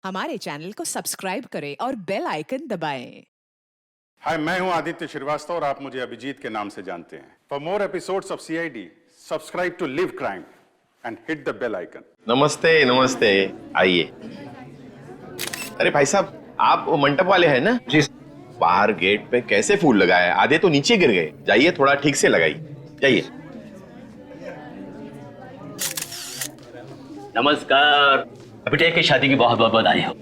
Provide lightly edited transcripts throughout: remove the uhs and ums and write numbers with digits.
हमारे चैनल को सब्सक्राइब करें और बेल आइकन दबाएं। हाय, मैं हूं आदित्य श्रीवास्तव और आप मुझे अभिजीत के नाम से जानते हैं। For more episodes of CID, subscribe to live crime and hit the bell icon. नमस्ते नमस्ते, आइए। अरे भाई साहब, आप वो मंडप वाले हैं ना? जी। बाहर गेट पे कैसे फूल लगाए, आधे तो नीचे गिर गए। जाइए, थोड़ा ठीक से लगाइए, जाइए। नमस्कार, बेटे की शादी की बहुत बहुत बधाई हो।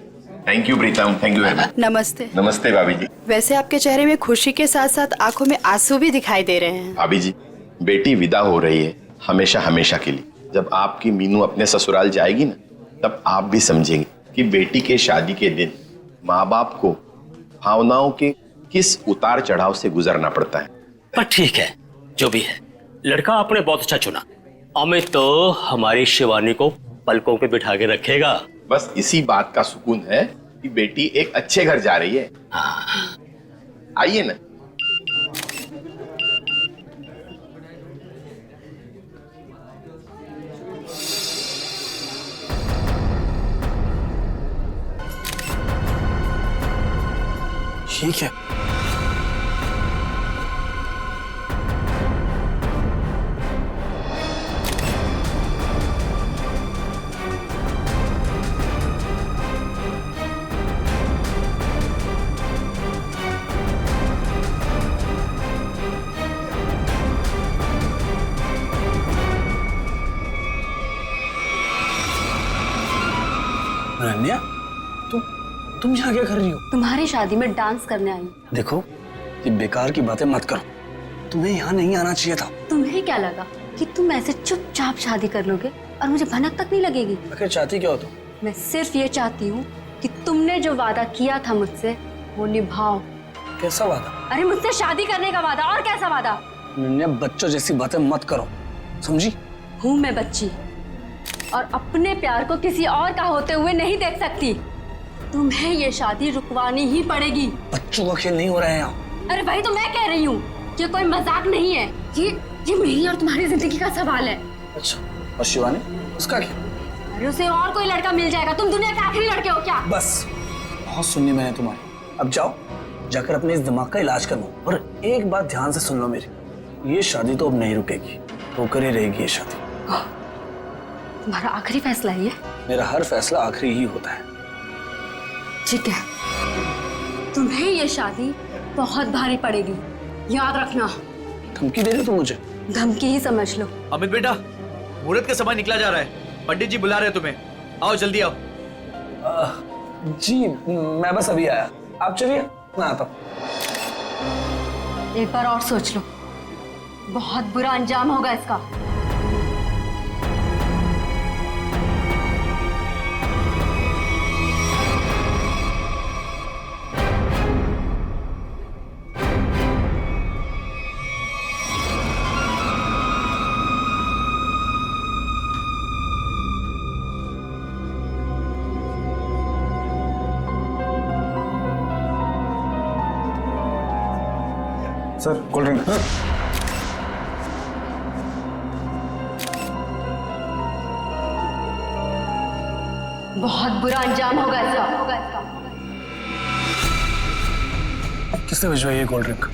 Thank you Pritam, thank you very much. नमस्ते। नमस्ते भाभी जी। वैसे आपके चेहरे में खुशी के साथ साथ आंखों में आंसू भी दिखाई दे रहे हैं। भाभी जी, बेटी विदा हो रही है हमेशा हमेशा के लिए। जब आपकी मीनू अपने ससुराल जाएगी ना, तब आप भी समझेंगे कि बेटी के शादी के दिन माँ बाप को भावनाओं के किस उतार चढ़ाव से गुजरना पड़ता है। पर ठीक है, जो भी है, लड़का आपने बहुत अच्छा चुना। अमित तो हमारी शिवानी को पलकों पे बिठा के रखेगा। बस इसी बात का सुकून है कि बेटी एक अच्छे घर जा रही है। आइए ना। ठीक है। अनन्या, तुम यहाँ क्या कर रही हो? तुम्हारी शादी में डांस करने आई। देखो, ये बेकार की बातें मत करो। तुम्हें यहाँ नहीं आना चाहिए था। तुम्हें क्या लगा कि तुम ऐसे चुपचाप शादी कर लोगे और मुझे भनक तक नहीं लगेगी? आखिर चाहती क्या हो तुम? मैं सिर्फ ये चाहती हूँ कि तुमने जो वादा किया था मुझसे वो निभाओ। कैसा वादा? अरे मुझसे शादी करने का वादा। और कैसा वादा? अनन्या, बच्चों जैसी बातें मत करो, समझी? हूँ मैं बच्ची और अपने प्यार को किसी और का होते हुए नहीं देख सकती। तुम्हें ये शादी रुकवानी ही पड़ेगी। बच्चों का खेल नहीं हो रहा है यहाँ। अरे भाई, तो मैं कह रही हूँ, ये कोई मजाक नहीं है। ये मेरी और तुम्हारी जिंदगी का सवाल है। अच्छा, और शिवानी, उसका क्या? अरे उसे और कोई लड़का मिल जाएगा। तुम दुनिया के आखिरी लड़के हो क्या? बस, बहुत सुनी मैंने तुम्हारी। अब जाओ, जाकर अपने इस दिमाग का इलाज करवाओ। और एक बात ध्यान से सुन लो मेरी, ये शादी तो अब नहीं रुकेगी, होकर ही रहेगी ये शादी। तुम्हारा आखिरी फैसला है ये? मेरा हर फैसला आखिरी ही होता है। ठीक है, तुम्हें ये शादी बहुत भारी पड़ेगी, याद रखना। धमकी दे रहे हो तुम मुझे? धमकी ही समझ लो। अमित बेटा, मुहूर्त का समय निकला जा रहा है। पंडित जी बुला रहे हैं तुम्हें, आओ जल्दी आओ। जी, मैं बस अभी आया। आप चलिए, मैं आता हूँ। एक बार और सोच लो, बहुत बुरा अंजाम होगा इसका। Sir, cold drink. बहुत बुरा अंजाम होगा इसका। किसने भिजवाई है कोल्ड ड्रिंक?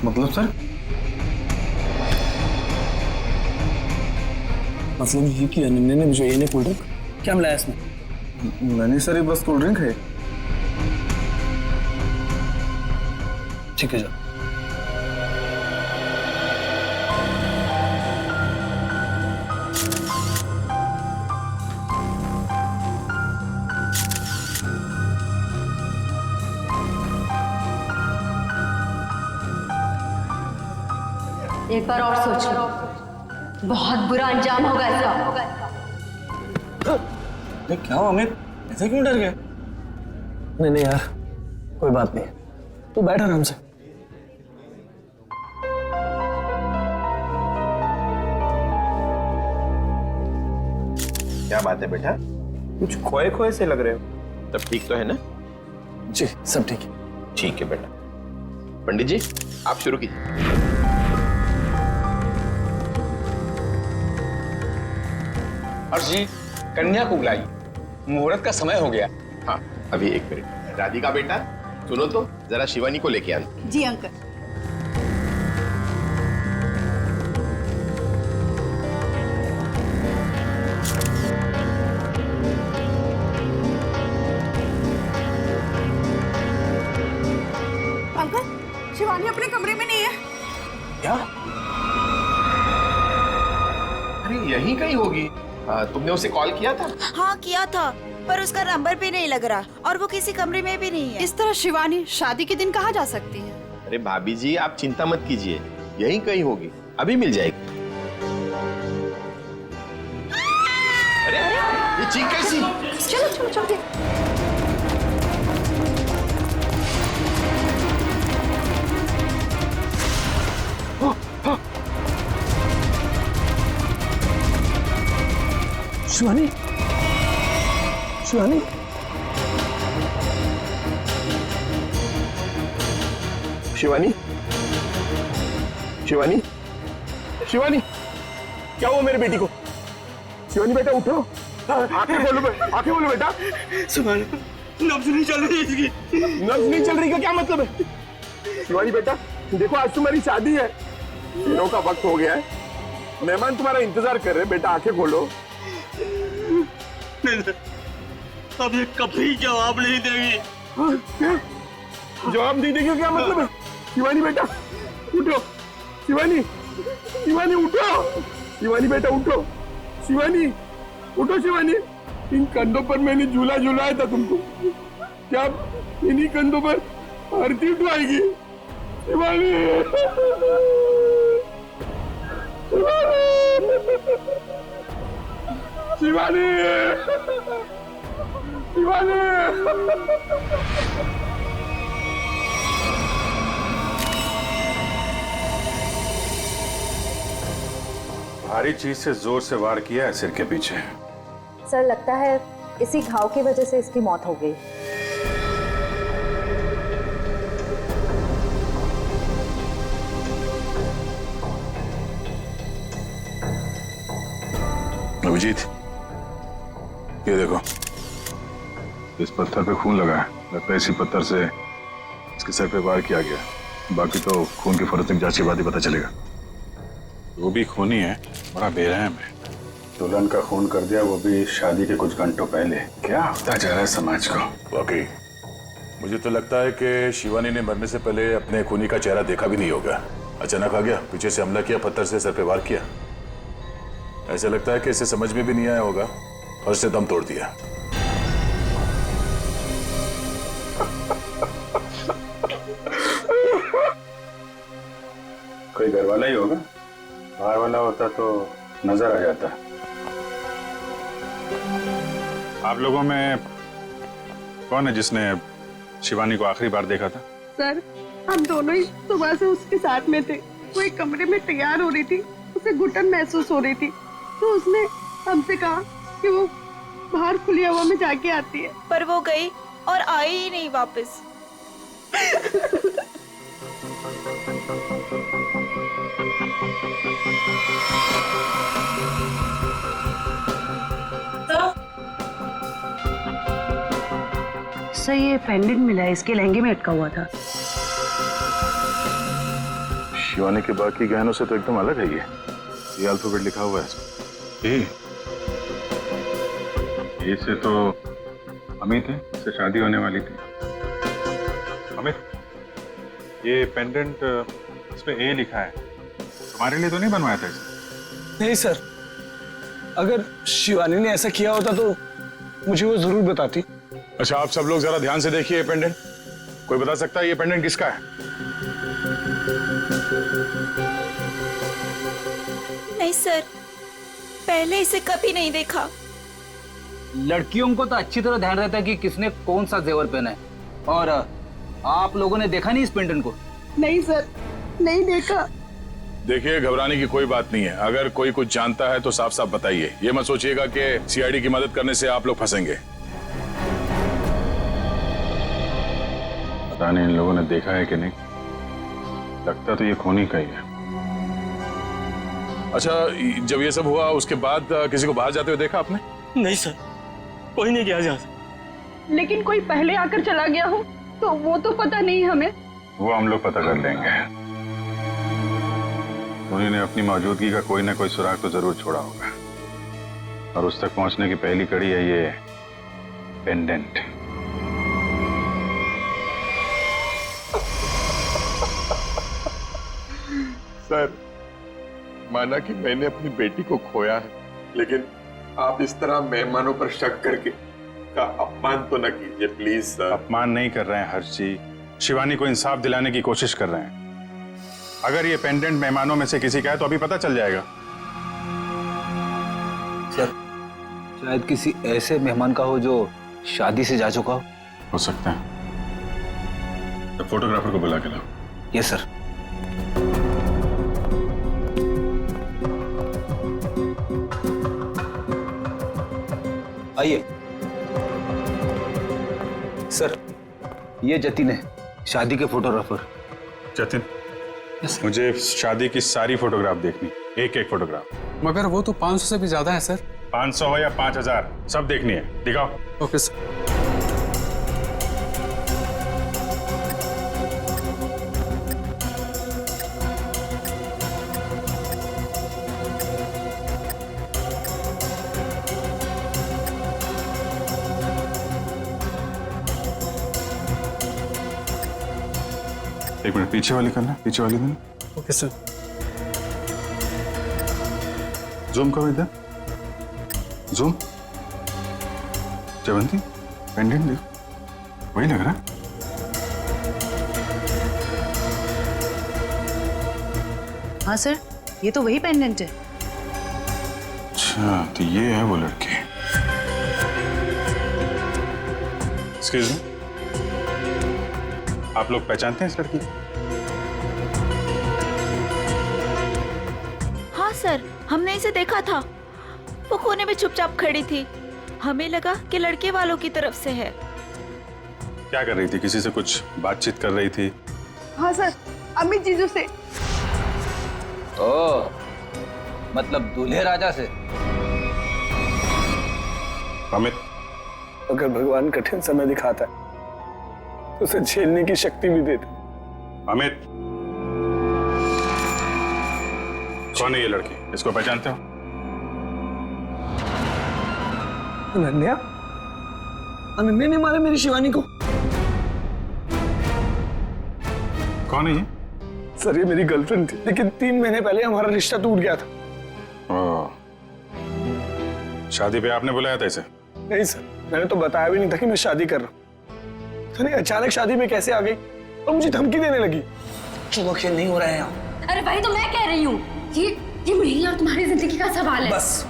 मतलब सर? मतलब ये कि अनन्या ने भिजवाई है कोल्ड ड्रिंक? क्या मिलाया इसमें? नहीं सर, ये बस कोल्ड ड्रिंक है। ठीक है, जाओ। एक बार और सोच लो, बहुत बुरा अंजाम होगा इसका। क्या हुआ अमित, ऐसे क्यों डर गए? नहीं यार, कोई बात नहीं, तू बैठ आराम से। क्या बात है बेटा, कुछ खोए खोए से लग रहे हो। तब ठीक तो है ना? जी, सब ठीक है। ठीक है बेटा। पंडित जी, आप शुरू कीजिए। हर्ष जी, कन्या को बुलाइए, मुहूर्त का समय हो गया। हाँ अभी एक मिनट। राधिका बेटा सुनो तो, जरा शिवानी को लेके आना। जी अंकल। अंकल, शिवानी अपने कमरे में नहीं है। क्या? अरे यहीं कहीं होगी। तुमने उसे कॉल किया था? हाँ किया था, पर उसका नंबर भी नहीं लग रहा और वो किसी कमरे में भी नहीं है। इस तरह शिवानी शादी के दिन कहाँ जा सकती है? अरे भाभी जी आप चिंता मत कीजिए, यहीं कहीं होगी, अभी मिल जाएगी। अरे ये चीख कैसी? चलो चलो चलो। शिवानी, शिवानी, शिवानी, शिवानी, शिवानी, क्या हुआ मेरे बेटी को? शिवानी बेटा उठो, आंखें खोलो बेटा। नब्ज नहीं चल रही इसकी। नब्ज नहीं चल रही का क्या मतलब है? शिवानी बेटा देखो, आज तुम्हारी शादी है, दिनों का वक्त हो गया है, मेहमान तुम्हारा इंतजार कर रहे हैं। बेटा आंखें खोलो। अब ये कभी जवाब नहीं देगी। जवाब नहीं देगी क्या मतलब है? शिवानी बेटा उठो, शिवानी, शिवानी उठो, शिवानी बेटा उठो, शिवानी उठो। शिवानी, इन कंधों पर मैंने झूला झूलाया था तुमको, क्या इन्हीं कंधों पर आरती उठवाएगी? शिवानी, शिवानी, शिवानी। भारी चीज से जोर से वार किया है सिर के पीछे। सर लगता है इसी घाव की वजह से इसकी मौत हो गई। अभिजीत, ये देखो, इस पत्थर पे खून लगा है, लगता है इसी पत्थर से इसके सर पे वार किया गया। बाकी तो खून की फोरेंसिक जांच के बाद ही पता चलेगा। वो भी खूनी है, बड़ा बेरहम है। दुल्हन का खून कर दिया, वो भी शादी के कुछ घंटों पहले। क्या होता जा रहा है समाज को? वाकई मुझे तो लगता है कि शिवानी ने मरने से पहले अपने खूनी का चेहरा देखा भी नहीं होगा। अचानक आ गया, पीछे से हमला किया, पत्थर से सर पे वार किया। ऐसा लगता है कि इसे समझ में भी नहीं आया होगा और से दम तोड़ दिया। कोई घर वाला ही होगा, बाहर वाला होता तो नजर आ जाता। आप लोगों में कौन है जिसने शिवानी को आखिरी बार देखा था? सर, हम दोनों ही सुबह से उसके साथ में थे। वो एक कमरे में तैयार हो रही थी, उसे घुटन महसूस हो रही थी, तो उसने हमसे कहा कि वो बाहर खुली हवा में जाके आती है, पर वो गई और आई ही नहीं वापस। सर ये पेंडेंट मिला है, इसके लहंगे में अटका हुआ था। शिवानी के बाकी गहनों से तो एकदम अलग है ये अल्फाबेट लिखा हुआ है इसमें। ये से तो अमित है, इससे शादी होने वाली थी। अमित, ये पेंडेंट इसमें ए लिखा है, तुम्हारे लिए तो नहीं बनवाया था इसे? नहीं सर, अगर शिवानी ने ऐसा किया होता तो मुझे वो जरूर बताती। अच्छा आप सब लोग जरा ध्यान से देखिए ये पेंडेंट। कोई बता सकता है ये पेंडेंट किसका है? नहीं सर, पहले इसे कभी नहीं देखा। लड़कियों को तो अच्छी तरह ध्यान रहता है कि किसने कौन सा जेवर पहना है, और आप लोगों ने देखा नहीं इस पेंडेंट को? नहीं सर, नहीं देखा। देखिए घबराने की कोई बात नहीं है, अगर कोई कुछ जानता है तो साफ साफ बताइए। ये मत सोचिएगा कि सीआईडी की मदद करने से आप लोग फंसेंगे। पता नहीं इन लोगों ने देखा है कि नहीं, लगता तो ये खूनी का ही है। अच्छा जब ये सब हुआ उसके बाद किसी को बाहर जाते हुए देखा आपने? नहीं सर, कोई नहीं गया जहाँ से। लेकिन कोई पहले आकर चला गया हो तो वो तो पता नहीं हमें। वो हम लोग पता कर लेंगे। उन्होंने अपनी मौजूदगी का कोई ना कोई सुराग तो जरूर छोड़ा होगा, और उस तक पहुंचने की पहली कड़ी है ये पेंडेंट। सर, माना कि मैंने अपनी बेटी को खोया है, लेकिन आप इस तरह मेहमानों पर शक करके का अपमान तो न कीजिए प्लीज सर। अपमान नहीं कर रहे हैं हर्ष जी, शिवानी को इंसाफ दिलाने की कोशिश कर रहे हैं। अगर ये पेंडेंट मेहमानों में से किसी का है तो अभी पता चल जाएगा। सर, शायद किसी ऐसे मेहमान का हो जो शादी से जा चुका हो सकता है। तो फोटोग्राफर को बुला के लाओ। Yes sir. आइए सर, ये जतिन है, शादी के फोटोग्राफर। जतिन, मुझे शादी की सारी फोटोग्राफ देखनी, एक एक फोटोग्राफ। मगर वो तो 500 से भी ज्यादा है सर। 500 हो या 5000, सब देखनी है। दिखाओ। Okay sir. एक मिनट, पीछे वाली करना, पीछे वाली करना। Okay sir. जूम करो इधर, जूम। जयवंती, पेंडेंट देखो, वही लग रहा है। हाँ सर, ये तो वही पेंडेंट है। अच्छा, तो ये है वो लड़की। एक्सक्यूज मी, आप लोग पहचानते हैं इस लड़की? हाँ सर, हमने इसे देखा था। वो कोने में चुपचाप खड़ी थी, हमें लगा कि लड़के वालों की तरफ से है। क्या कर रही थी? किसी से कुछ बातचीत कर रही थी? हाँ सर, अमित जीजू से। ओ, मतलब दूल्हे राजा से। अमित, अगर भगवान कठिन समय दिखाता है तो उसे झेलने की शक्ति भी देता। अमित, कौन है ये लड़की? इसको पहचानते हो? अनन्या? अनन्या ने मारा मेरी शिवानी को। कौन है ये? सर, ये मेरी गर्लफ्रेंड थी, लेकिन 3 महीने पहले हमारा रिश्ता टूट गया था। शादी पे आपने बुलाया था इसे? नहीं सर, मैंने तो बताया भी नहीं था कि मैं शादी कर रहा हूँ। अरे अचानक शादी में कैसे आ गई और मुझे धमकी देने लगी। चलो खेल नहीं हो रहा है यहाँ। अरे वही तो मैं कह रही हूँ, ये मेरी और तुम्हारी जिंदगी का सवाल है। बस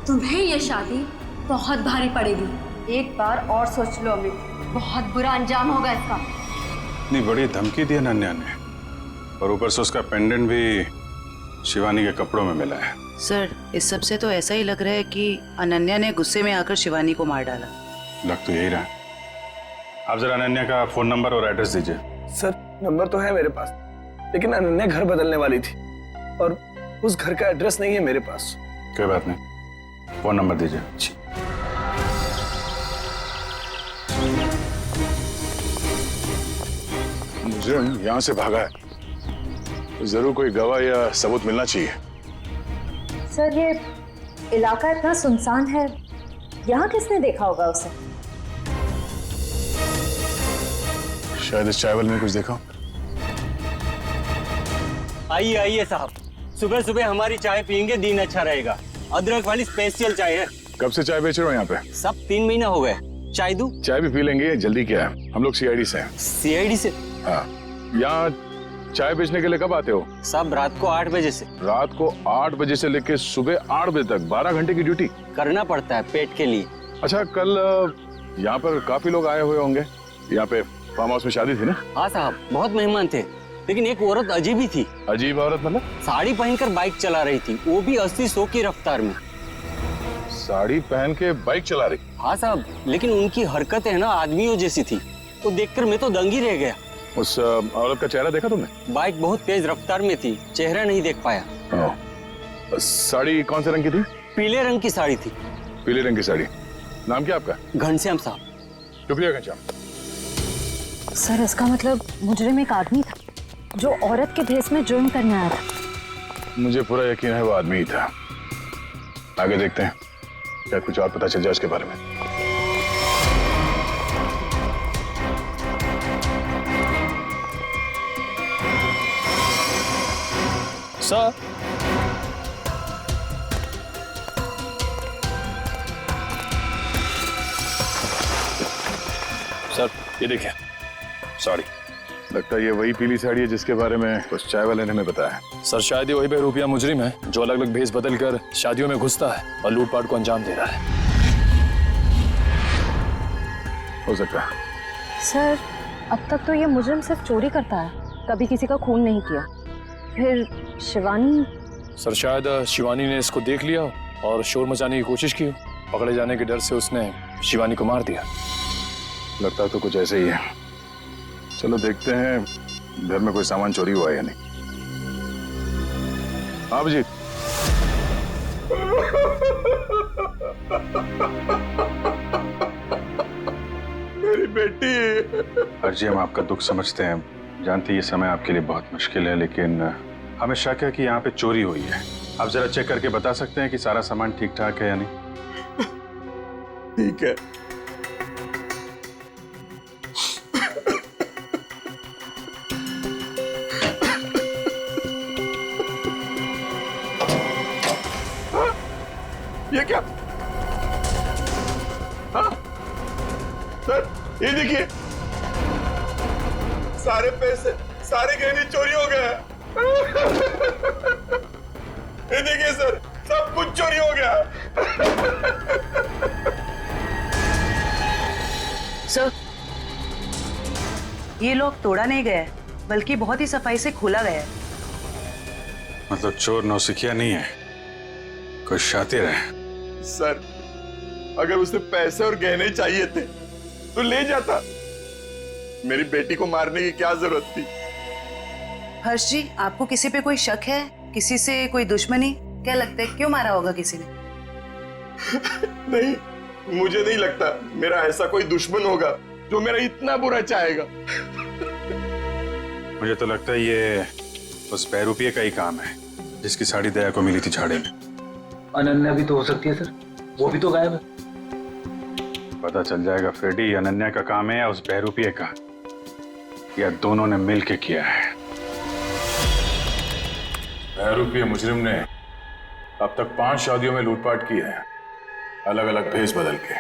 तुम्हें ये शादी बहुत भारी पड़ेगी। एक बार और सोच लो अमित, बहुत बुरा अंजाम होगा इसका। इतनी बड़ी धमकी दी अनन्या ने, और ऊपर से उसका पेंडेंट भी शिवानी के कपड़ों में मिला है। सर, इस सब से तो ऐसा ही लग रहा है कि अनन्या ने गुस्से में आकर शिवानी को मार डाला। लग तो यही रहा। आप जरा अनन्या का फोन नंबर और एड्रेस दीजिए। सर, नंबर तो है मेरे पास, लेकिन अनन्या घर बदलने वाली थी और उस घर का एड्रेस नहीं है मेरे पास। कोई बात नहीं, फोन नंबर दीजिए। मुझे यहाँ से भागा है, जरूर कोई गवाह या सबूत मिलना चाहिए। सर, ये इलाका इतना सुनसान है, यहाँ किसने देखा होगा उसे? शायद इस चाय वाले ने कुछ देखा। आइए आइए साहब, सुबह सुबह हमारी चाय पियेंगे, दिन अच्छा रहेगा। अदरक वाली स्पेशल चाय है। कब से चाय बेच रहे हो यहाँ पे? सब 3 महीना हो गए। चाय दूं? चाय भी पी लेंगे, जल्दी क्या है, हम लोग सीआईडी से हैं। सीआईडी से? हाँ। यहाँ चाय बेचने के लिए कब आते हो? सब रात को 8 बजे से। रात को 8 बजे से लेके सुबह 8 बजे तक 12 घंटे की ड्यूटी करना पड़ता है पेट के लिए। अच्छा, कल यहाँ पर काफी लोग आए हुए होंगे। यहाँ पे फार्म हाउस में शादी थी ना? हाँ साहब, बहुत मेहमान थे, लेकिन एक औरत अजीब ही थी। अजीब औरत मतलब? साड़ी पहनकर बाइक चला रही थी, वो भी 80-100 की रफ्तार में। साड़ी पहन के बाइक चला रही? हाँ साहब, लेकिन उनकी हरकतें ना आदमियों जैसी थी, तो देखकर मैं तो दंग ही रह गया। उस औरत का चेहरा देखा तुमने? बाइक बहुत तेज रफ्तार में थी, चेहरा नहीं देख पाया। साड़ी कौन से रंग की थी? पीले रंग की साड़ी थी। पीले रंग की साड़ी। नाम क्या आपका? घनश्याम साहब। चुप रहिए घनश्याम। सर इसका मतलब मुजरिम एक आदमी था जो औरत के भेस में जुर्म करने आया था। मुझे पूरा यकीन है वो आदमी ही था। आगे देखते हैं, क्या कुछ और पता चल जाए उसके बारे में। सर सर ये देखिए, सॉरी, लगता है ये वही पीली साड़ी है जिसके बारे में उस चाय वाले ने हमें बताया। सर शायद ये वही बेरूपिया मुजरिम है जो अलग अलग भेस बदल कर शादियों में घुसता है और लूटपाट को अंजाम दे रहा है। हो सकता है। सर अब तक तो ये मुजरिम सिर्फ चोरी करता है, कभी किसी का खून नहीं किया। फिर शिवानी? सर शायद शिवानी ने इसको देख लिया और शोर मचाने की कोशिश की। पकड़े जाने के डर से उसने शिवानी को मार दिया। लगता तो कुछ ऐसे ही है। चलो देखते हैं घर में कोई सामान चोरी हुआ है या नहीं। हाँ अभिजीत। मेरी बेटी। अर्जी, हम आपका दुख समझते हैं, जानते ये समय आपके लिए बहुत मुश्किल है, लेकिन हमें शक है कि यहाँ पे चोरी हुई है। आप जरा चेक करके बता सकते हैं कि सारा सामान ठीक ठाक है या नहीं? ठीक है। ये क्या? हाँ? सर ये देखिए, सारे पैसे, सारे गहने चोरी हो गए। ये देखिए सर, सब कुछ चोरी हो गया। सर ये लॉक तोड़ा नहीं गया है, बल्कि बहुत ही सफाई से खोला गया है। मतलब चोर नौसिखिया नहीं है, कोई शातिर है। सर अगर उसे पैसे और गहने चाहिए थे तो ले जाता, मेरी बेटी को मारने की क्या जरूरत थी? हर्ष जी, आपको किसी पे कोई शक है? किसी से कोई दुश्मनी? क्या लगता है क्यों मारा होगा किसी ने? नहीं, मुझे नहीं लगता मेरा ऐसा कोई दुश्मन होगा जो मेरा इतना बुरा चाहेगा। मुझे तो लगता है ये उस बहरूपिये का ही काम है जिसकी साड़ी दया को मिली थी झाड़े में। अनन्या भी तो हो सकती है सर, वो भी तो गायब है। पता चल जाएगा फ्रेडी, अनन्या का काम है या उस बहरूपिये का, या दोनों ने मिलके किया है। बहरूपिये मुजरिम ने अब तक 5 शादियों में लूटपाट की है, अलग अलग भेस बदल के।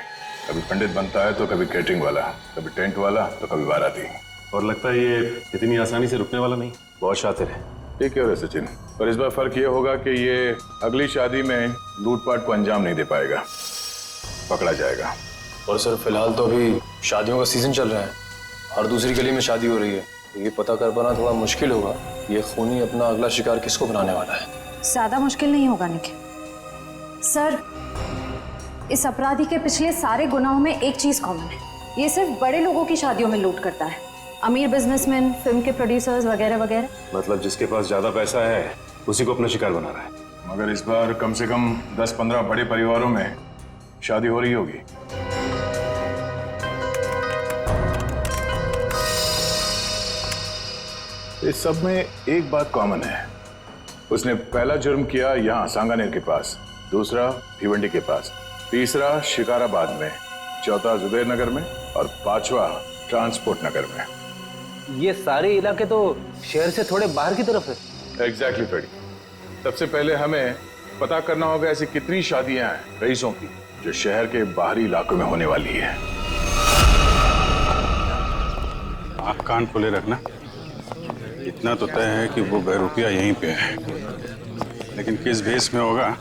कभी पंडित बनता है तो कभी कैटरिंग वाला, कभी टेंट वाला तो कभी बाराती। और लगता है ये इतनी आसानी से रुकने वाला नहीं, बहुत शातिर है। ठीक है सचिन, पर इस बार फर्क ये होगा कि ये अगली शादी में लूटपाट को अंजाम नहीं दे पाएगा, पकड़ा जाएगा। और सर फिलहाल तो अभी शादियों का सीजन चल रहा है, हर दूसरी गली में शादी हो रही है, ये पता कर पाना थोड़ा मुश्किल होगा ये खूनी अपना अगला शिकार किसको बनाने वाला है। ज्यादा मुश्किल नहीं होगा निखिल। सर इस अपराधी के पिछले सारे गुनाहों में एक चीज कॉमन है, ये सिर्फ बड़े लोगों की शादियों में लूट करता है, अमीर बिजनेसमैन, फिल्म के प्रोड्यूसर्स वगैरह वगैरह। मतलब जिसके पास ज्यादा पैसा है उसी को अपना शिकार बना रहा है। मगर इस बार कम से कम 10-15 बड़े परिवारों में शादी हो रही होगी। इस सब में एक बात कॉमन है, उसने पहला जुर्म किया यहाँ सांगानेर के पास, दूसरा भिवंडी के पास, तीसरा शिकाराबाद में, चौथा जुबेर नगर में और 5वां ट्रांसपोर्ट नगर में। ये सारे इलाके तो शहर से थोड़े बाहर की तरफ है। Exactly Freddy. सबसे पहले हमें पता करना होगा ऐसी कितनी शादियां हैं रईसों की जो शहर के बाहरी इलाकों में होने वाली है। आप कान खोले रखना, इतना तो तय है कि वो बहरूपिया यहीं पे है, लेकिन किस भेस में होगा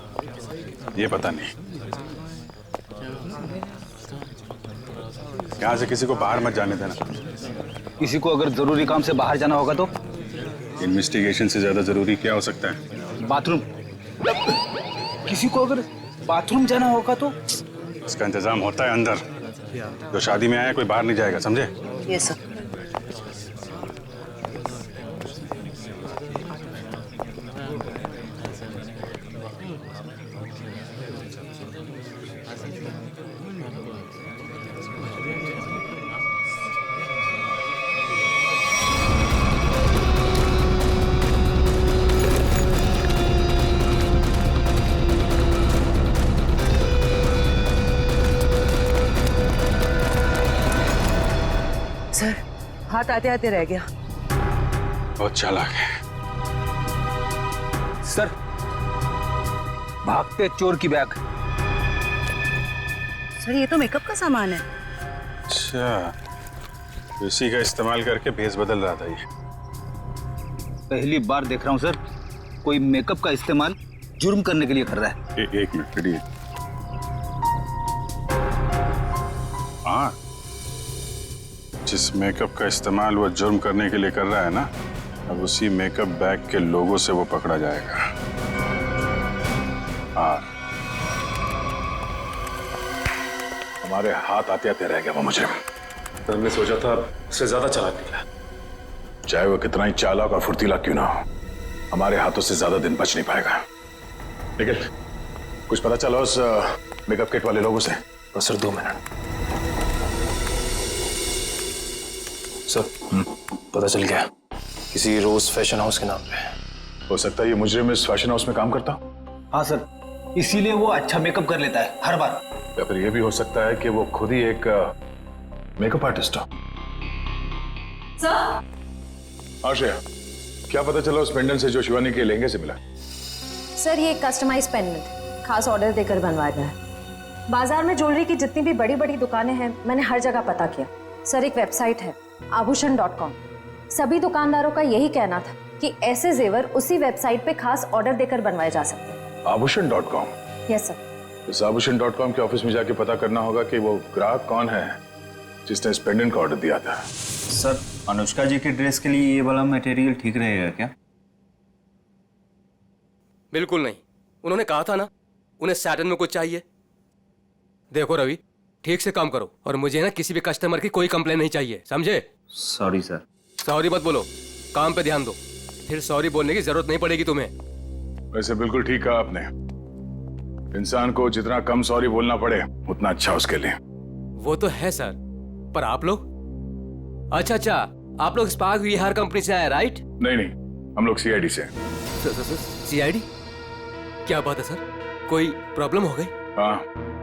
ये पता नहीं। यहाँ से किसी को बाहर मत जाने देना। किसी को अगर जरूरी काम से बाहर जाना होगा तो? इन्वेस्टिगेशन से ज्यादा जरूरी क्या हो सकता है? बाथरूम। किसी को अगर बाथरूम जाना होगा तो? इसका इंतजाम होता है अंदर, जो शादी में आया कोई बाहर नहीं जाएगा, समझे? ये सर। सर, हाथ आते आते रह गया। बहुत चालाक है सर। भागते चोर की बैग। सर ये तो मेकअप का सामान है। अच्छा, इसी का इस्तेमाल करके भेस बदल रहा था ये। पहली बार देख रहा हूँ सर, कोई मेकअप का इस्तेमाल जुर्म करने के लिए कर रहा है। एक मिनट खड़िए। हाँ, जिस मेकअप का इस्तेमाल वो जुर्म करने के लिए कर रहा है ना, अब उसी मेकअप बैग के लोगों से वो पकड़ा जाएगा। हाँ, हमारे हाथ आते आते रह गया वो मुजरिम। तो हमने सोचा था उससे ज्यादा चालाक निकला। चाहे वो कितना ही चालाक और फुर्तीला क्यों ना हो, हमारे हाथों से ज्यादा दिन बच नहीं पाएगा। लेकिन कुछ पता चला उस मेकअप किट वाले लोगों से? बस सर 2 मिनट। सर पता चल गया, किसी रोज फैशन हाउस के नाम पे। हो सकता है ये मुजरिम इस फैशन हाउस में काम करता हो। हाँ सर, इसीलिए वो अच्छा मेकअप कर लेता है हर बार। या फिर ये भी हो सकता है कि वो खुद ही एक मेकअप आर्टिस्ट हो। सर, आश्रया, क्या पता चला उस पेंडेंट से जो शिवानी के लहंगे से मिला? सर ये कस्टमाइज पेंडेंट खास ऑर्डर देकर बनवाया गया है। बाजार में ज्वेलरी की जितनी भी बड़ी बड़ी दुकानें हैं, मैंने हर जगह पता किया। सर एक वेबसाइट है आभूषण.com, सभी दुकानदारों का यही कहना था कि ऐसे जेवर उसी वेबसाइट पे खास ऑर्डर देकर बनवाए जा सकते हैं। आभूषण.com? Yes sir. इस आभूषण.com के ऑफिस में जाके पता करना होगा कि वो ग्राहक कौन है जिसने इस पेंडेंट का ऑर्डर दिया था। सर अनुष्का जी की ड्रेस के लिए ये वाला मटेरियल ठीक रहेगा क्या? बिल्कुल नहीं, उन्होंने कहा था ना उन्हें सैटन में कुछ चाहिए। देखो रवि, ठीक से काम करो और मुझे ना किसी भी कस्टमर की कोई कंप्लेन नहीं चाहिए, समझे? Sorry sir. सॉरी मत बोलो, काम पे ध्यान दो, फिर सॉरी बोलने की जरूरत नहीं पड़ेगी तुम्हें। वैसे बिल्कुल ठीक कहा आपने, इंसान को जितना कम सॉरी बोलना पड़े उतना अच्छा उसके लिए। वो तो है सर, पर आप लोग? अच्छा, आप लोग स्पार्क विहार कंपनी से आए राइट? नहीं, हम लोग सीआईडी से। सीआईडी? क्या बात है सर, कोई प्रॉब्लम हो गई? हाँ,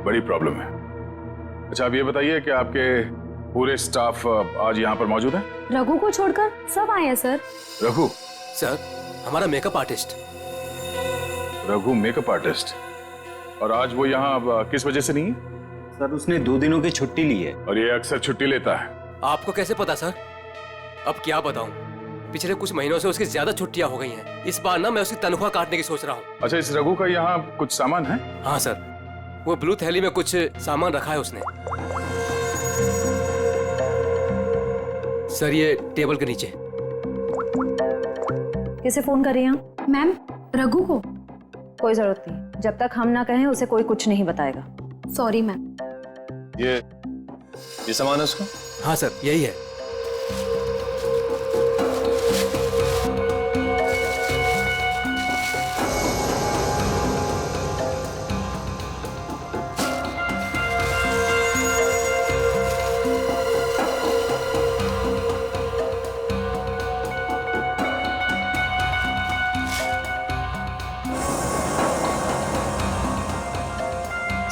बड़ी प्रॉब्लम है। अच्छा आप ये बताइए कि आपके पूरे स्टाफ आज यहाँ पर मौजूद है? रघु को छोड़कर सब आए हैं सर। रघु? सर हमारा makeup artist. Raghu makeup artist? और आज वो यहाँ किस वजह से नहीं है? सर उसने 2 दिनों की छुट्टी ली है। और ये अक्सर छुट्टी लेता है। आपको कैसे पता सर? अब क्या बताऊं, पिछले कुछ महीनों से उसकी ज्यादा छुट्टियां हो गई हैं। इस बार ना मैं उसकी तनख्वाह काटने की सोच रहा हूँ। अच्छा, इस रघु का यहाँ कुछ सामान है? हाँ सर, वो ब्लू थैली में कुछ सामान रखा है उसने। सर ये टेबल के नीचे। किसे फोन कर रही हैं? मैम रघु को। कोई जरूरत नहीं, जब तक हम ना कहें उसे कोई कुछ नहीं बताएगा। Sorry ma'am. ये सामान है उसका? हाँ सर यही है।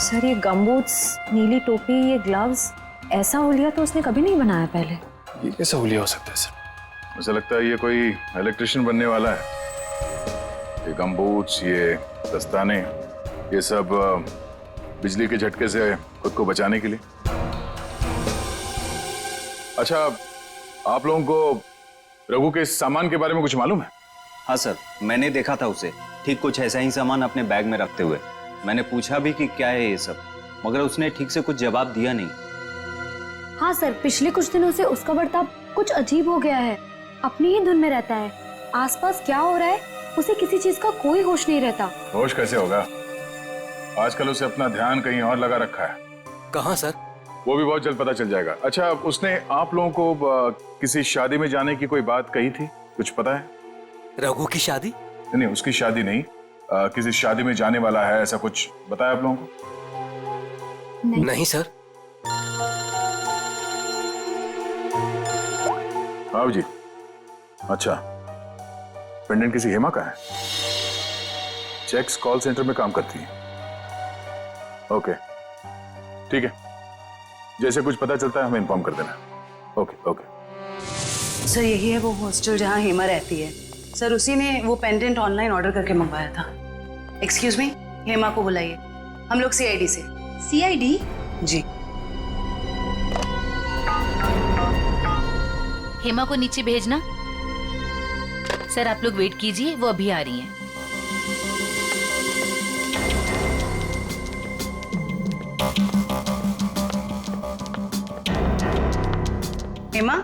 सर ये गमबूट्स, नीली टोपी, ये ग्लव्स, ऐसा हुलिया तो उसने कभी नहीं बनाया पहले। ये कैसा हुलिया हो सकता है सर? मुझे लगता है ये कोई इलेक्ट्रिशियन बनने वाला है। ये गमबूट्स, ये दस्ताने, ये सब बिजली के झटके से खुद को बचाने के लिए। अच्छा, आप लोगों को रघु के इस सामान के बारे में कुछ मालूम है? हाँ सर, मैंने देखा था उसे ठीक कुछ ऐसा ही सामान अपने बैग में रखते हुए। मैंने पूछा भी कि क्या है ये सब, मगर उसने ठीक से कुछ जवाब दिया नहीं। हाँ सर, पिछले कुछ दिनों से उसका बर्ताव कुछ अजीब हो गया है। अपनी ही धुन में रहता है, आसपास क्या हो रहा है उसे किसी चीज का कोई होश नहीं रहता। होश कैसे होगा? आजकल उसे अपना ध्यान कहीं और लगा रखा है। कहाँ सर? वो भी बहुत जल्द पता चल जाएगा। अच्छा, उसने आप लोगों को किसी शादी में जाने की कोई बात कही थी, कुछ पता है? रघु की शादी? नहीं, उसकी शादी नहीं, किसी शादी में जाने वाला है, ऐसा कुछ बताया आप लोगों को? नहीं सर। हाँ जी। अच्छा, पेंडेंट किसी हेमा का है? चेक्स कॉल सेंटर में काम करती है। ओके ठीक है, जैसे कुछ पता चलता है हमें इन्फॉर्म कर देना। Okay okay. सर यही है वो हॉस्टल जहाँ हेमा रहती है। सर उसी ने वो पेंडेंट ऑनलाइन ऑर्डर करके मंगवाया था। एक्सक्यूज मी, हेमा को बुलाइए। हम लोग सीआईडी से। सीआईडी? जी। हेमा को नीचे भेजना। सर आप लोग वेट कीजिए, वो अभी आ रही हैं। हेमा?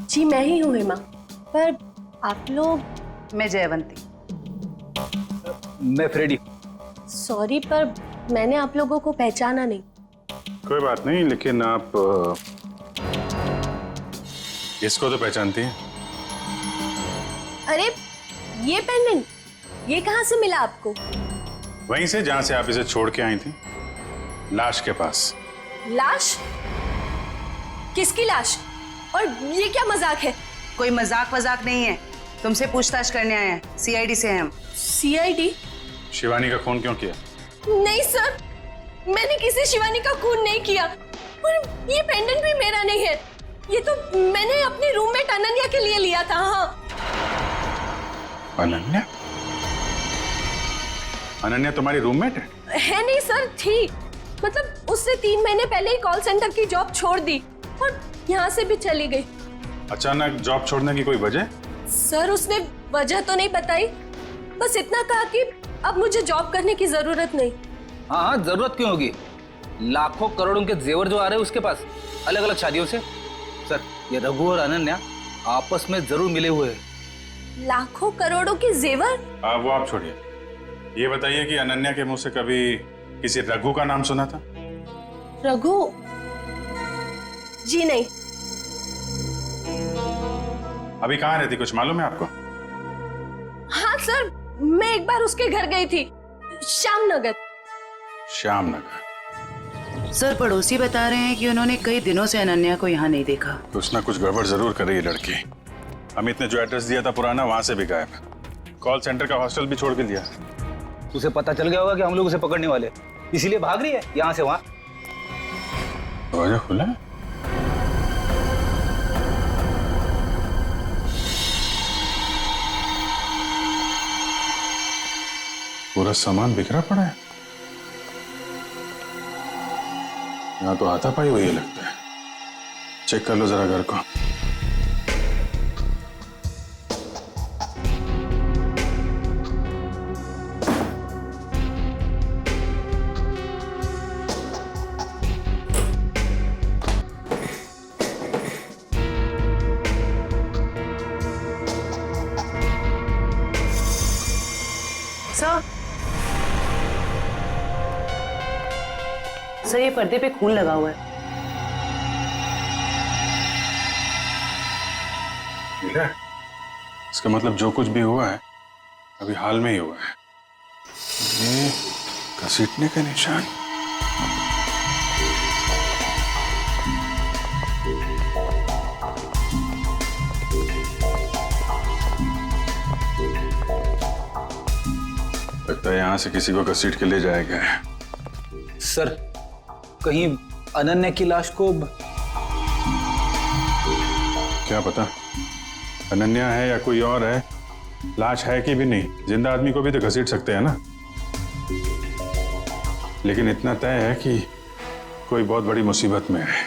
जी मैं ही हूँ हेमा, पर आप लोग? मैं जयवंती। मैं फ्रेडी। सॉरी पर मैंने आप लोगों को पहचाना नहीं। कोई बात नहीं, लेकिन आप इसको तो पहचानती हैं? अरे ये पेंडेंट, ये कहाँ से मिला आपको? वहीं से जहां से आप इसे छोड़ के आई थी, लाश के पास। लाश? किसकी लाश? और ये क्या मजाक है? कोई मजाक वजाक नहीं है, तुमसे पूछताछ करने आए हैं। सीआईडी से हैं हम। सीआईडी? शिवानी का खून क्यों किया? नहीं सर, मैंने किसी शिवानी का खून नहीं किया। और ये पेंडेंट भी मेरा नहीं है, ये तो मैंने अपने रूममेट अनन्या के लिए लिया था। हाँ। अनन्या? अनन्या तुम्हारी रूममेट है? है नहीं सर, थी। मतलब उससे 3 महीने पहले ही कॉल सेंटर की जॉब छोड़ दी और यहाँ से भी चली गई। अचानक जॉब छोड़ने की कोई वजह? सर उसने वजह तो नहीं बताई, बस इतना कहा कि अब मुझे जॉब करने की जरूरत नहीं। हाँ हाँ, जरूरत क्यों होगी? लाखों करोड़ों के जेवर जो आ रहे हैं उसके पास, अलग अलग शादियों से। सर ये रघु और अनन्या आपस में जरूर मिले हुए हैं। लाखों करोड़ों के जेवर? वो आप छोड़िए, ये बताइए कि अनन्या के मुंह से कभी किसी रघु का नाम सुना था? रघु? जी नहीं। अभी कहाँ रहती, कुछ मालूम है आपको? हाँ सर, मैं एक बार उसके घर गई थी, श्यामनगर। श्यामनगर? सर पड़ोसी बता रहे हैं कि उन्होंने कई दिनों से अनन्या को यहाँ नहीं देखा। कुछ ना कुछ गड़बड़ जरूर कर रही है लड़की। अमित ने जो एड्रेस दिया था पुराना, वहां से भी गायब। कॉल सेंटर का हॉस्टल भी छोड़ के दिया। उसे पता चल गया होगा कि हम लोग उसे पकड़ने वाले, इसीलिए भाग रही है यहाँ से वहाँ। दरवाजा खुला है? पूरा सामान बिखरा पड़ा है। यहाँ तो हाथापाई हुई है लगता है। चेक कर लो जरा घर को। सर ये पर्दे पे खून लगा हुआ है। ठीक है, इसका मतलब जो कुछ भी हुआ है अभी हाल में ही हुआ है। ये घसीटने का निशान। लगता है यहां से किसी को घसीट के ले जाया गया है। सर कहीं अनन्या की लाश को क्या पता अनन्या है या कोई और है, लाश है कि भी नहीं। जिंदा आदमी को भी तो घसीट सकते हैं ना। लेकिन इतना तय है कि कोई बहुत बड़ी मुसीबत में है।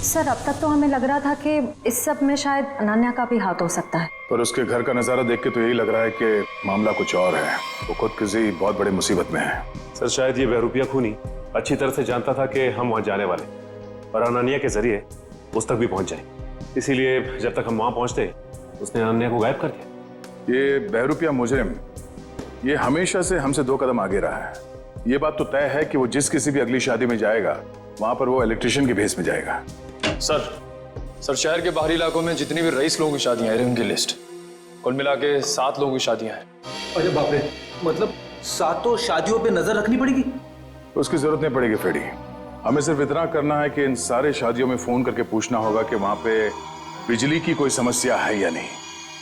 सर अब तक तो हमें लग रहा था कि इस सब में शायद अनन्या का भी हाथ हो सकता है, पर उसके घर का नजारा देख के तो यही लग रहा है कि मामला कुछ और है। वो खुद किसी बहुत बड़ी मुसीबत में है। सर शायद ये बहरूपिया खूनी अच्छी तरह से जानता था कि हम वहां जाने वाले और अनन्या के जरिए उस तक भी पहुंच जाए, इसीलिए जब तक हम वहां पहुंचते उसने अनन्या को गायब कर दिया। ये बहरूपिया मुजरिम ये हमेशा से हमसे 2 कदम आगे रहा है। ये बात तो तय है कि वो जिस किसी भी अगली शादी में जाएगा वहां पर वो इलेक्ट्रिशियन के भेस में जाएगा। सर शहर के बाहरी इलाकों में जितनी भी रईस लोगों की शादियां हैं उनकी लिस्ट कुल मिला के 7 लोगों की शादियां हैं। अरे बाप रे, मतलब 7 शादियों पे नजर रखनी पड़ेगी? उसकी जरूरत नहीं पड़ेगी फ्रेडी। हमें सिर्फ इतना करना है कि इन सारे शादियों में फोन करके पूछना होगा कि वहां पे बिजली की कोई समस्या है या नहीं,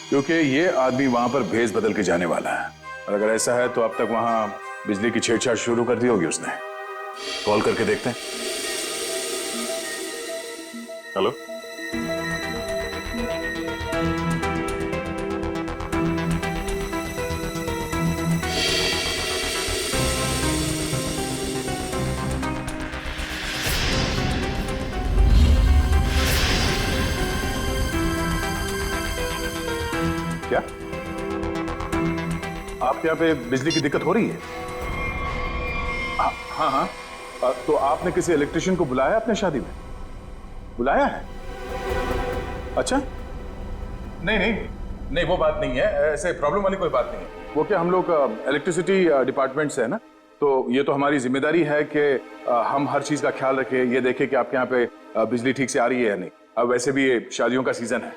क्योंकि ये आदमी वहां पर भेस बदल के जाने वाला है। और अगर ऐसा है तो अब तक वहां बिजली की छेड़छाड़ शुरू कर दी होगी उसने। कॉल करके देखते हैं। हेलो क्या आपके यहाँ पे बिजली की दिक्कत हो रही है? हाँ हाँ तो आपने किसी इलेक्ट्रिशियन को बुलाया अपने शादी में? बुलाया है? अच्छा नहीं नहीं नहीं, वो बात नहीं है, ऐसे प्रॉब्लम वाली कोई बात नहीं है। वो क्या हम लोग इलेक्ट्रिसिटी डिपार्टमेंट से है ना, तो ये तो हमारी जिम्मेदारी है कि हम हर चीज का ख्याल रखें, ये देखें कि आपके यहाँ पे बिजली ठीक से आ रही है या नहीं। अब वैसे भी ये शादियों का सीजन है।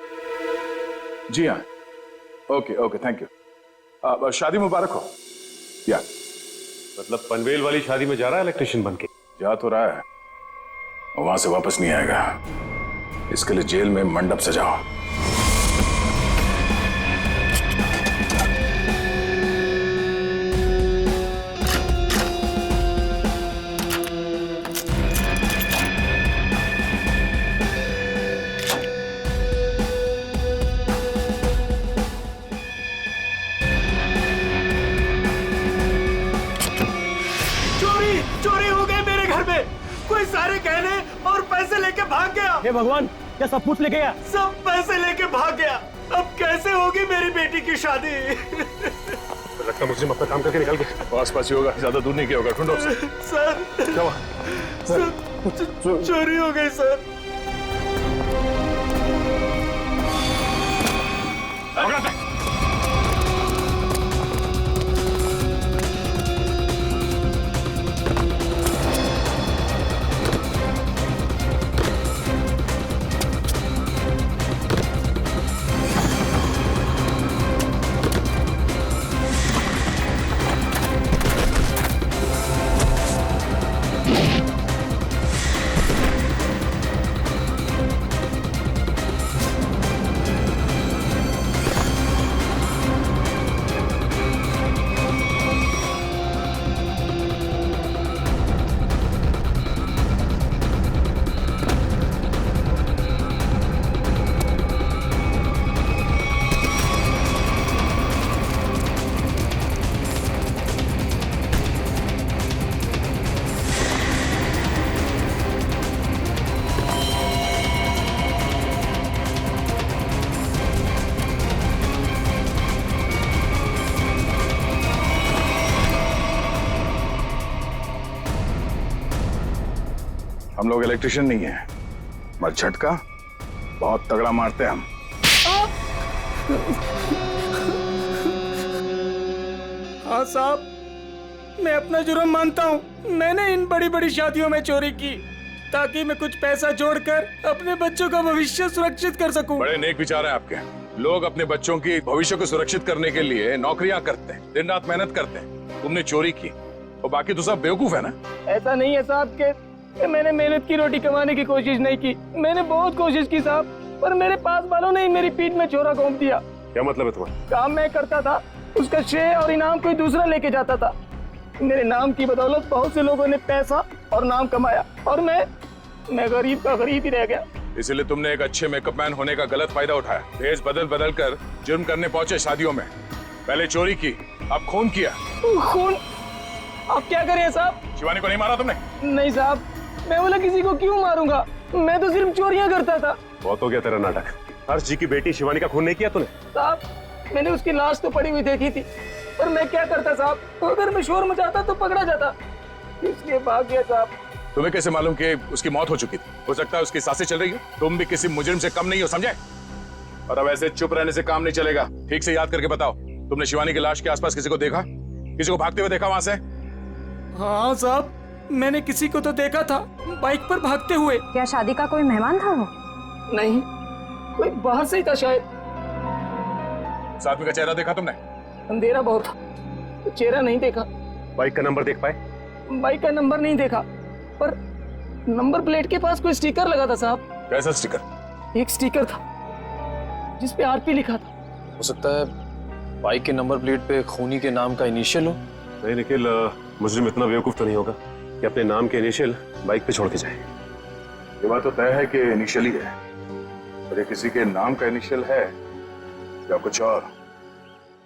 जी हाँ, ओके ओके, थैंक यू। शादी मुबारक हो। या मतलब पनवेल वाली शादी में जा रहा है इलेक्ट्रिशियन बन के? जा तो रहा है, वहां से वापस नहीं आएगा। इसके लिए जेल में मंडप सजाओ। चोरी हो गई मेरे घर में। कोई सारे गहने और पैसे लेके भाग गया। हे भगवान, क्या सब कुछ ले गया? सब पैसे लेके भाग गया। अब कैसे होगी मेरी बेटी की शादी? लगता मुझे अपना काम करके निकल गया। आस पास ही होगा, ज्यादा दूर नहीं गया होगा। ढूंढो। सर क्या हुआ? चोरी हो गई सर। हम लोग इलेक्ट्रिशियन नहीं है, मगर झटका बहुत तगड़ा मारते हैं हम। हाँ साहब, मैं अपना जुर्म मानता हूँ। मैंने इन बड़ी बड़ी शादियों में चोरी की ताकि मैं कुछ पैसा जोड़कर अपने बच्चों का भविष्य सुरक्षित कर सकूं। बड़े नेक विचार हैं आपके। लोग अपने बच्चों की भविष्य को सुरक्षित करने के लिए नौकरियां करते हैं, दिन रात मेहनत करते हैं। तुमने चोरी की और बाकी तो सब बेवकूफ है ना। ऐसा नहीं है साहब कि मैंने मेहनत की रोटी कमाने की कोशिश नहीं की। मैंने बहुत कोशिश की साहब, पर मेरे पास वालों ने मेरी पीठ में छोरा घोंप दिया। क्या मतलब है तुम्हारा? काम मैं करता था, उसका श्रेय और इनाम कोई दूसरा लेके जाता था। मेरे नाम की बदौलत बहुत से लोगों ने पैसा और नाम कमाया और मैं गरीब का गरीब ही रह गया। इसलिए तुमने एक अच्छे मेकअप मैन होने का गलत फायदा उठाया। भेष बदल बदल कर जुर्म करने पहुंचे शादियों में। पहले चोरी की, अब खून किया। खून? आप क्या करें साहब? शिवानी को नहीं मारा तुमने? नहीं साहब, मैं बोला किसी को क्यों मारूंगा, मैं तो सिर्फ चोरियां करता था। बहुत हो गया तेरा नाटक। हर्ष जी की बेटी शिवानी का खून नहीं किया तूने? साहब, मैंने उसकी लाश तो पड़ी हुई देखी थी, पर मैं क्या करता साहब, तो अगर मैं शोर मचाता तो पकड़ा जाता, इसलिए भाग गया साहब। तुम्हें कैसे मालूम कि उसकी मौत हो चुकी थी? हो सकता है उसकी सांसें चल रही हो। तुम भी किसी मुजरिम से कम नहीं हो, समझे? और अब ऐसे चुप रहने से काम नहीं चलेगा। ठीक से याद करके बताओ, तुमने शिवानी की लाश के आसपास किसी को देखा? किसी को भागते हुए देखा वहां से? हाँ साहब, मैंने किसी को तो देखा था, बाइक पर भागते हुए। क्या शादी का कोई मेहमान था वो? नहीं, कोई बाहर से ही था शायद। साथ में का चेहरा देखा तुमने? अंधेरा बहुत था, तो चेहरा नहीं देखा। बाइक का नंबर देख पाए? बाइक का नंबर नहीं देखा, पर नंबर प्लेट के पास कोई स्टिकर लगा था साहब। कैसा स्टिकर? एक स्टिकर था जिसपे आरपी लिखा था। हो सकता है बाइक के नंबर प्लेट पे खूनी के नाम का इनिशियल हो। नहीं निखिल, मुजरिम इतना बेवकूफ तो नहीं होगा कि अपने नाम के इनिशियल बाइक पे छोड़ के जाए। ये बात तो तय है कि इनिशियल ही है, पर ये किसी के नाम का इनिशियल है या कुछ और,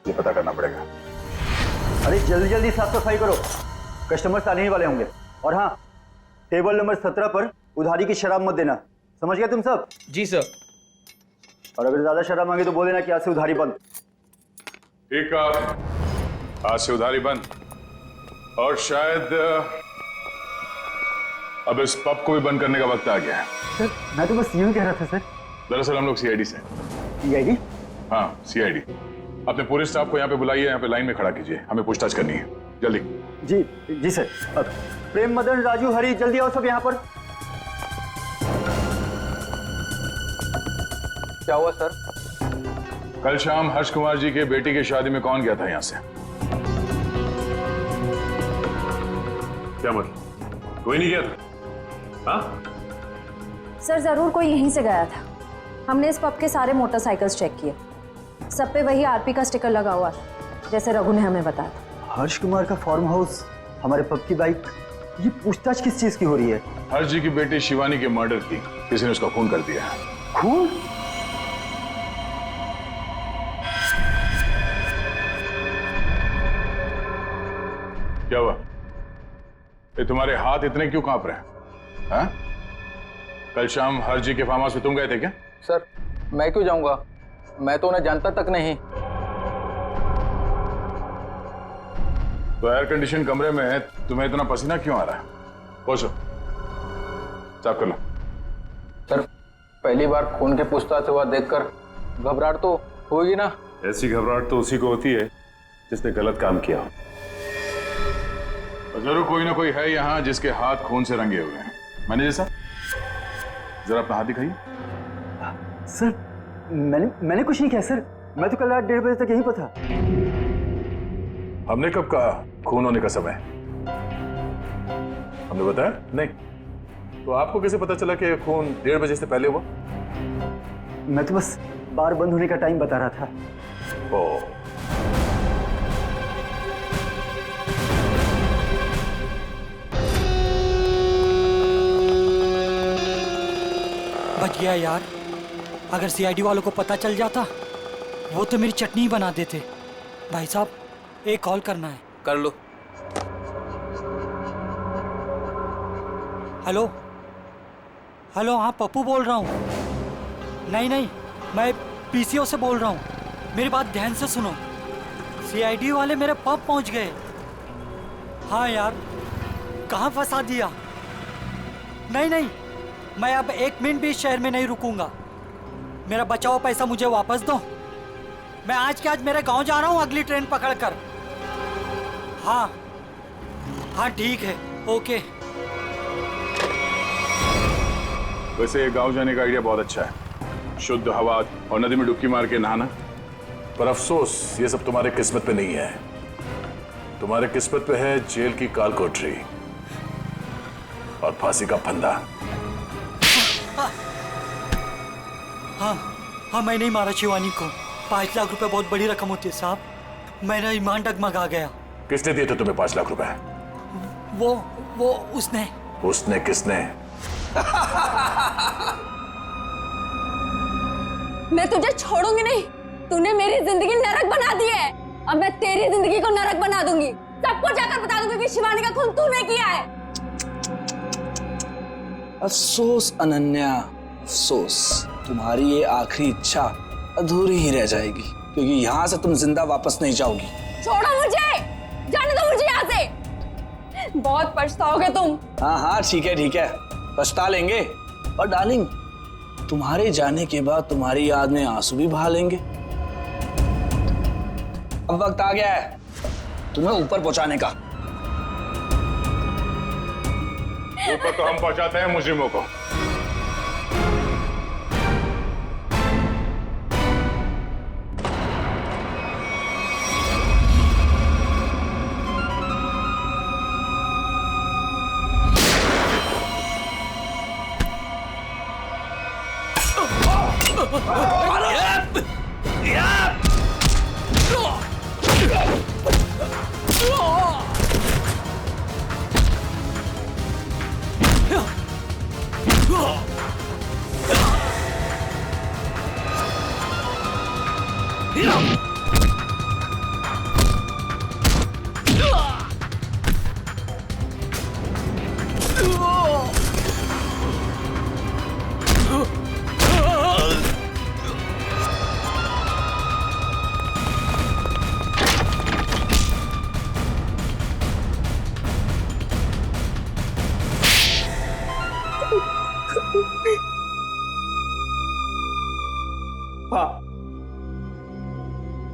ये पता करना पड़ेगा। अरे जल्दी जल्दी साफ सफाई करो, कस्टमर्स आने ही वाले होंगे। और हाँ, टेबल नंबर 17 पर उधारी की शराब मत देना, समझ गए तुम सब? जी सर। और अगर ज्यादा शराब मांगे तो बोल देना कि आज से उधारी बंद। ठीक है, आज से उधारी बंद। और शायद अब इस पब को भी बंद करने का वक्त आ गया है। सर मैं तो बस यूं कह रहा था सर। दरअसल हम लोग सीआईडी से। सीआईडी? हाँ सीआईडी। अपने पूरे स्टाफ को यहाँ पे बुलाइए, यहाँ पे लाइन में खड़ा कीजिए, हमें पूछताछ करनी है, जल्दी। जी जी सर। अब प्रेम, मदन, राजू, हरी, जल्दी आओ सब यहाँ पर। क्या हुआ सर? कल शाम हर्ष कुमार जी के बेटी की शादी में कौन गया था यहाँ से? क्या मतलब? कोई नहीं गया था? हाँ? सर जरूर कोई यहीं से गया था। हमने इस पब के सारे मोटरसाइकिल्स चेक किए, सब पे वही आरपी का स्टिकर लगा हुआ था, जैसे रघु ने हमें बताया। हर्ष कुमार का फार्म हाउस, हमारे पब की बाइक, ये पूछताछ किस चीज की हो रही है? हर्ष जी की बेटी शिवानी के मर्डर की किसी ने उसका खून कर दिया है। खून? क्या हुआ? ये तुम्हारे हाथ इतने क्यों कांप रहे हैं? हाँ? कल शाम हर्ष जी के फार्म हाउस में तुम गए थे क्या? सर मैं क्यों जाऊंगा, मैं तो उन्हें जानता तक नहीं। तो एयर कंडीशन कमरे में तुम्हें इतना पसीना क्यों आ रहा है? पहुंचो, साफ कर लो। सर पहली बार खून के पूछताछ हुआ देखकर घबराहट तो होगी ना। ऐसी घबराहट तो उसी को होती है जिसने गलत काम किया हो। जरूर कोई ना कोई है यहाँ जिसके हाथ खून से रंगे हुए हैं। मैनेजर साहब जरा अपना हाथ दिखाइए। सर मैंने कुछ नहीं किया सर, मैं तो कल रात 1:30 बजे तक यहीं पर था। हमने कब कहा खून होने का समय? हमने बताया नहीं? तो आपको कैसे पता चला कि खून 1:30 बजे से पहले हुआ? मैं तो बस बार बंद होने का टाइम बता रहा था। ओ बच गया यार, अगर सीआईडी वालों को पता चल जाता वो तो मेरी चटनी बना देते। भाई साहब एक कॉल करना है। कर लो। हेलो हेलो, हाँ पप्पू बोल रहा हूँ। नहीं मैं पीसीओ से बोल रहा हूँ, मेरी बात ध्यान से सुनो। सीआईडी वाले मेरे पब पहुँच गए। हाँ यार, कहाँ फंसा दिया? नहीं मैं अब 1 मिनट भी इस शहर में नहीं रुकूंगा। मेरा बचा हुआ पैसा मुझे वापस दो। मैं आज के आज मेरे गांव जा रहा हूँ अगली ट्रेन पकड़कर। हाँ ठीक है, ओके। वैसे गांव जाने का आइडिया बहुत अच्छा है, शुद्ध हवा और नदी में डुबकी मार के नहाना। पर अफसोस ये सब तुम्हारे किस्मत पे नहीं है। तुम्हारे किस्मत पे है जेल की काल कोठरी और फांसी का फंदा। हाँ मैं नहीं मारा शिवानी को। 5 लाख रुपए बहुत बड़ी रकम होती है साहब, मेरा ईमान डगमगा गया। किसने दिए थे तुम्हें 5 लाख रुपए? वो उसने किसने? मैं तुझे छोड़ूंगी नहीं। तूने मेरी जिंदगी नरक बना दी है, अब मैं तेरी जिंदगी को नरक बना दूंगी। सबको जाकर बता दूंगी कि शिवानी का खून तूने किया है। अफसोस अनन्या, अफसोस, तुम्हारी ये आखिरी इच्छा अधूरी ही रह जाएगी, क्योंकि यहाँ से तुम जिंदा वापस नहीं जाओगी। छोड़ो मुझे, जाने दो मुझे यहाँ से। बहुत पछताओगे तुम। हाँ ठीक है, पछता लेंगे। और डार्लिंग, तुम्हारे जाने के बाद तुम्हारी याद में आंसू भी बहा लेंगे। अब वक्त आ गया है तुम्हें ऊपर पहुंचाने का। ऊपर तो हम पहुंचाते हैं मुजरिमों को। हाँ,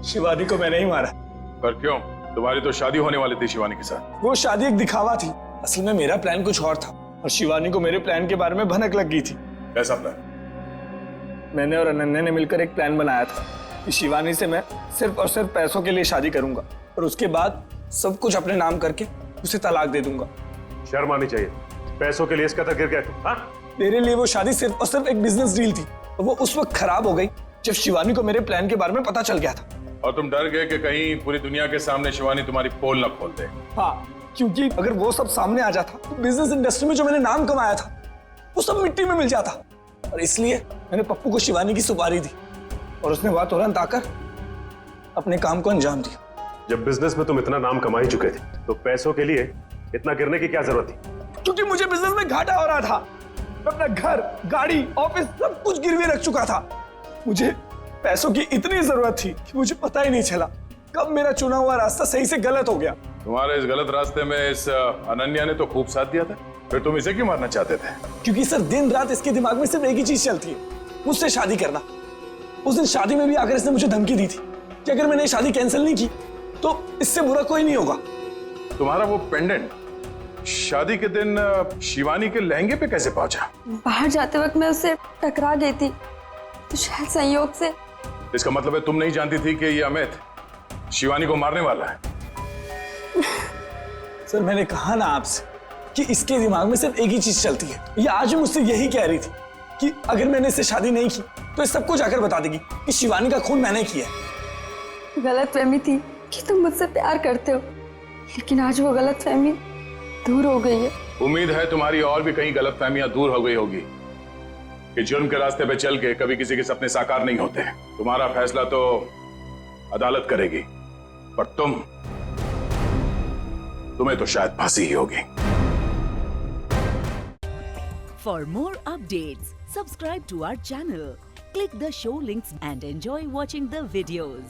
शिवानी को मैंने ही मारा। पर क्यों? तुम्हारी तो शादी होने वाली थी शिवानी के साथ। वो शादी एक दिखावा थी, असल में मेरा प्लान कुछ और था और शिवानी को मेरे प्लान के बारे में भनक लग गई थी। कैसा प्लान? मैंने और अनन्या ने मिलकर एक प्लान बनाया था कि शिवानी से मैं सिर्फ और सिर्फ पैसों के लिए शादी करूंगा और उसके बाद सब कुछ अपने नाम करके उसे तलाक दे दूंगा। शर्म आनी चाहिए, पैसों के लिए इसका तक गिर गया तू, हाँ? मेरे लिए वो शादी सिर्फ और सिर्फ एक बिजनेस डील थी और वो उस वक्त खराब हो गई जब शिवानी को मेरे प्लान के बारे में पता चल गया था। और तुम डर गए कि कहीं पूरी दुनिया के सामने शिवानी तुम्हारी पोल न खोल दे। हाँ, क्योंकि अगर वो सब सामने आ जाता तो बिजनेस इंडस्ट्री में जो मैंने नाम कमाया था वो सब मिट्टी में मिल जाता। और इसलिए मैंने पप्पू को शिवानी की सुपारी दी और उसने वहां तुरंत आकर अपने काम को अंजाम दिया। जब बिजनेस में तुम इतना नाम कमा ही चुके थे तो पैसों के लिए इतना गिरने की क्या जरूरत थी? क्योंकि मुझे बिजनेस में घाटा हो रहा था। मैं अपना घर, गाड़ी, ऑफिस सब कुछ गिरवी रख चुका था। मुझे पैसों की इतनी जरूरत थी कि मुझे पता ही नहीं चला कब मेरा चुना हुआ रास्ता सही से गलत हो गया। तुम्हारे इस गलत रास्ते में इस अनन्या ने तो खूब साथ दिया था, फिर तुम इसे क्यों मारना चाहते थे? क्योंकि सर दिन रात इसके दिमाग में सिर्फ एक ही चीज चलती है, मुझसे शादी करना। उस दिन शादी में भी आकर इसने मुझे धमकी दी थी कि अगर मैंने शादी कैंसिल नहीं की तो इससे बुरा कोई नहीं होगा। तुम्हारा वो पेंडेंट शादी के दिन शिवानी के लहंगे पे कैसे पहुंचा? बाहर जाते वक्त मैं उससे टकरा गई थी तो शायद संयोग से। इसका मतलब है तुम नहीं जानती थी कि ये अमित शिवानी को मारने वाला है? सर मैंने कहा ना आपसे कि इसके दिमाग में सिर्फ एक ही चीज चलती है। ये आज भी मुझसे यही कह रही थी कि अगर मैंने इससे शादी नहीं की तो ये सबको जाकर बता देगी कि शिवानी का खून मैंने किया है। गलतफहमी थी कि तुम मुझसे प्यार करते हो, लेकिन आज वो गलतफहमी दूर हो गई है। उम्मीद है तुम्हारी और भी कई गलतफहमियां दूर हो गई होगी कि जुर्म के रास्ते पे चल के कभी किसी के सपने साकार नहीं होते। तुम्हारा फैसला तो अदालत करेगी, पर तुम्हें तो शायद फांसी ही होगी। For more updates, subscribe to our channel, click the show links and enjoy watching the videos.